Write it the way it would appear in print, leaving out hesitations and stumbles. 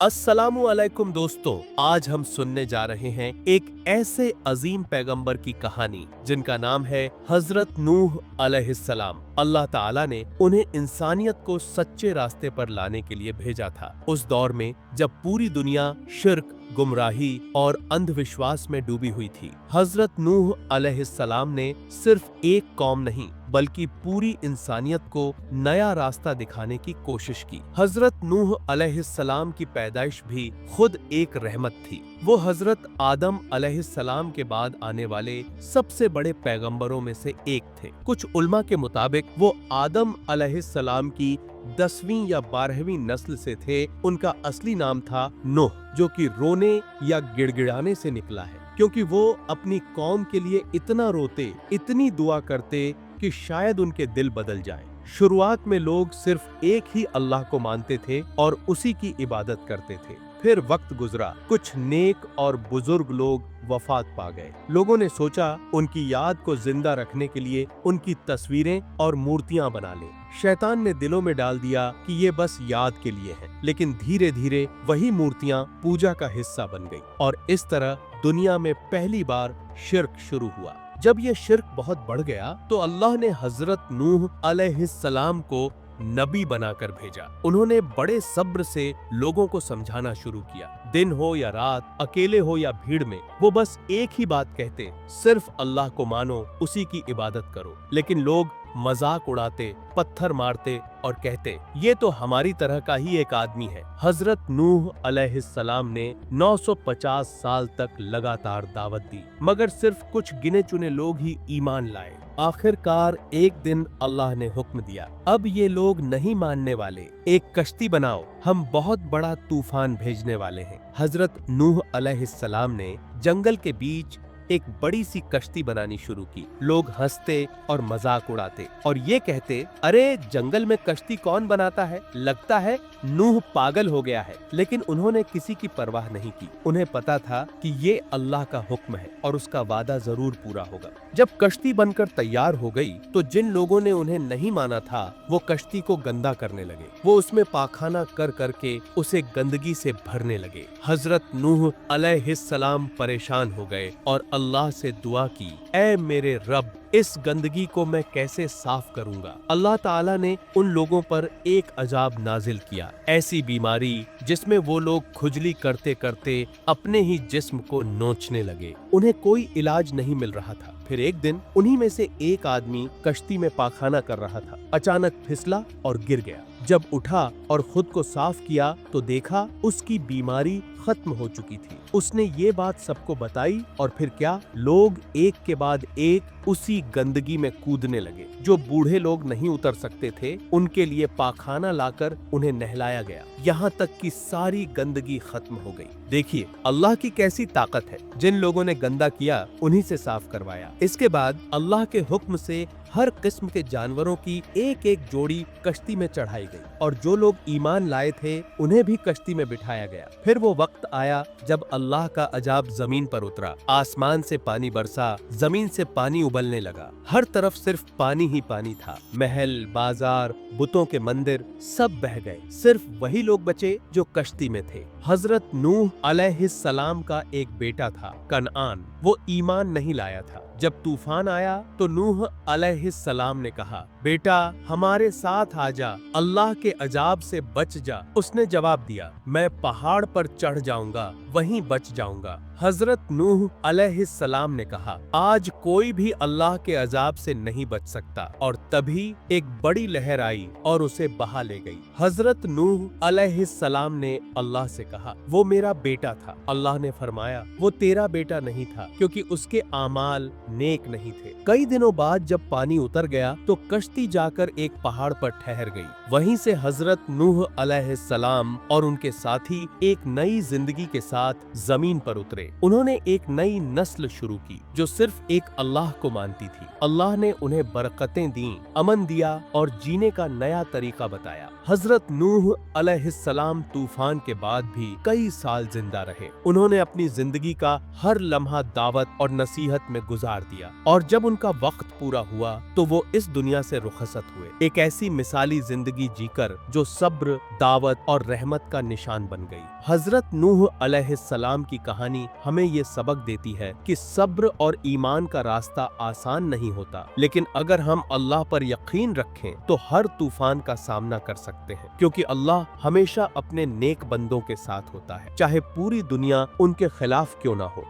अस्सलामु अलैकुम दोस्तों, आज हम सुनने जा रहे हैं एक ऐसे अजीम पैगंबर की कहानी जिनका नाम है हजरत नूह अलैहिस्सलाम। अल्लाह ताला ने उन्हें इंसानियत को सच्चे रास्ते पर लाने के लिए भेजा था, उस दौर में जब पूरी दुनिया शिर्क, गुमराही और अंधविश्वास में डूबी हुई थी। हजरत नूह अलैहिस्सलाम ने सिर्फ एक कौम नहीं बल्कि पूरी इंसानियत को नया रास्ता दिखाने की कोशिश की। हजरत नूह अलैहिस्सलाम की पैदाइश भी खुद एक रहमत थी। वो हजरत आदम अलैहिस्सलाम के बाद आने वाले सबसे बड़े पैगंबरों में से एक थे। कुछ उल्मा के मुताबिक वो आदम अलैहिस्सलाम की 10वीं या 12वीं नस्ल से थे। उनका असली नाम था नूह, जो कि रोने या गिड़गिड़ाने से निकला है, क्योंकि वो अपनी कौम के लिए इतना रोते, इतनी दुआ करते कि शायद उनके दिल बदल जाए। शुरुआत में लोग सिर्फ एक ही अल्लाह को मानते थे और उसी की इबादत करते थे। फिर वक्त गुजरा, कुछ नेक और बुजुर्ग लोग वफात पा गए। लोगों ने सोचा उनकी याद को जिंदा रखने के लिए उनकी तस्वीरें और मूर्तियां बना लें। शैतान ने दिलों में डाल दिया कि ये बस याद के लिए है, लेकिन धीरे धीरे वही मूर्तियां पूजा का हिस्सा बन गई और इस तरह दुनिया में पहली बार शिर्क शुरू हुआ। जब ये शिर्क बहुत बढ़ गया तो अल्लाह ने हजरत नूह अलैहिस्सलाम को नबी बनाकर भेजा। उन्होंने बड़े सब्र से लोगों को समझाना शुरू किया। दिन हो या रात, अकेले हो या भीड़ में, वो बस एक ही बात कहते, सिर्फ अल्लाह को मानो, उसी की इबादत करो। लेकिन लोग मजाक उड़ाते, पत्थर मारते और कहते, ये तो हमारी तरह का ही एक आदमी है। हजरत नूह अलैहिस्सलाम ने 950 साल तक लगातार दावत दी, मगर सिर्फ कुछ गिने चुने लोग ही ईमान लाए। आखिरकार एक दिन अल्लाह ने हुक्म दिया, अब ये लोग नहीं मानने वाले, एक कश्ती बनाओ, हम बहुत बड़ा तूफान भेजने वाले हैं। हजरत नूह अलैहिस्सलाम ने जंगल के बीच एक बड़ी सी कश्ती बनानी शुरू की। लोग हंसते और मजाक उड़ाते और ये कहते, अरे जंगल में कश्ती कौन बनाता है, लगता है नूह पागल हो गया है। लेकिन उन्होंने किसी की परवाह नहीं की। उन्हें पता था कि ये अल्लाह का हुक्म है और उसका वादा जरूर पूरा होगा। जब कश्ती बनकर तैयार हो गई तो जिन लोगों ने उन्हें नहीं माना था वो कश्ती को गंदा करने लगे। वो उसमें पाखाना कर करके उसे गंदगी से भरने लगे। हजरत नूह अलैहिस्सलाम परेशान हो गए और अल्लाह से दुआ की, ऐ मेरे रब, इस गंदगी को मैं कैसे साफ करूंगा। अल्लाह ताला ने उन लोगों पर एक अजाब नाजिल किया, ऐसी बीमारी जिसमें वो लोग खुजली करते करते अपने ही जिस्म को नोचने लगे। उन्हें कोई इलाज नहीं मिल रहा था। फिर एक दिन उन्हीं में से एक आदमी कश्ती में पाखाना कर रहा था, अचानक फिसला और गिर गया। जब उठा और खुद को साफ किया तो देखा उसकी बीमारी खत्म हो चुकी थी। उसने ये बात सबको बताई और फिर क्या, लोग एक के बाद एक उसी गंदगी में कूदने लगे। जो बूढ़े लोग नहीं उतर सकते थे उनके लिए पाखाना लाकर उन्हें नहलाया गया, यहाँ तक कि सारी गंदगी खत्म हो गई। देखिए अल्लाह की कैसी ताकत है, जिन लोगों ने गंदा किया उन्हीं से साफ करवाया। इसके बाद अल्लाह के हुक्म से हर किस्म के जानवरों की एक एक जोड़ी कश्ती में चढ़ाई गई और जो लोग ईमान लाए थे उन्हें भी कश्ती में बिठाया गया। फिर वो वक्त आया जब अल्लाह का अजाब जमीन पर उतरा। आसमान से पानी बरसा, जमीन से पानी उबलने लगा। हर तरफ सिर्फ पानी ही पानी था। महल, बाजार, बुतों के मंदिर सब बह गए। सिर्फ वही लोग बचे जो कश्ती में थे। हजरत नूह अलैहिस्सलाम का एक बेटा था, कनआन। वो ईमान नहीं लाया था। जब तूफान आया तो नूह अलैहिस्सलाम ने कहा, बेटा हमारे साथ आ जा, अल्लाह के अजाब से बच जा। उसने जवाब दिया, मैं पहाड़ पर चढ़ जाऊंगा, वहीं बच जाऊंगा। हजरत नूह अलैहिस्सलाम ने कहा, आज कोई भी अल्लाह के अजाब से नहीं बच सकता। और तभी एक बड़ी लहर आई और उसे बहा ले गई। हजरत नूह अलैहिस्सलाम ने अल्लाह से कहा, वो मेरा बेटा था। अल्लाह ने फरमाया, वो तेरा बेटा नहीं था, क्योंकि उसके आमाल नेक नहीं थे। कई दिनों बाद जब पानी उतर गया तो कश्ती जाकर एक पहाड़ पर ठहर गई। वहीं से हजरत नूह अलैहिस्सलाम और उनके साथी एक नई जिंदगी के साथ जमीन पर उतरे। उन्होंने एक नई नस्ल शुरू की जो सिर्फ एक अल्लाह को मानती थी। अल्लाह ने उन्हें बरकतें दी, अमन दिया और जीने का नया तरीका बताया। हजरत नूह अलैहिस्सलाम तूफान के बाद भी कई साल जिंदा रहे। उन्होंने अपनी जिंदगी का हर लम्हा दावत और नसीहत में गुजार दिया और जब उनका वक्त पूरा हुआ तो वो इस दुनिया से रुखसत हुए, एक ऐसी मिसाली जिंदगी जीकर जो सब्र, दावत और रहमत का निशान बन गई। हजरत नूह अलैहिस्सलाम की कहानी हमें ये सबक देती है कि सब्र और ईमान का रास्ता आसान नहीं होता, लेकिन अगर हम अल्लाह पर यकीन रखें तो हर तूफान का सामना कर सकते हैं, क्योंकि अल्लाह हमेशा अपने नेक बंदों के साथ होता है, चाहे पूरी दुनिया उनके खिलाफ क्यों ना हो।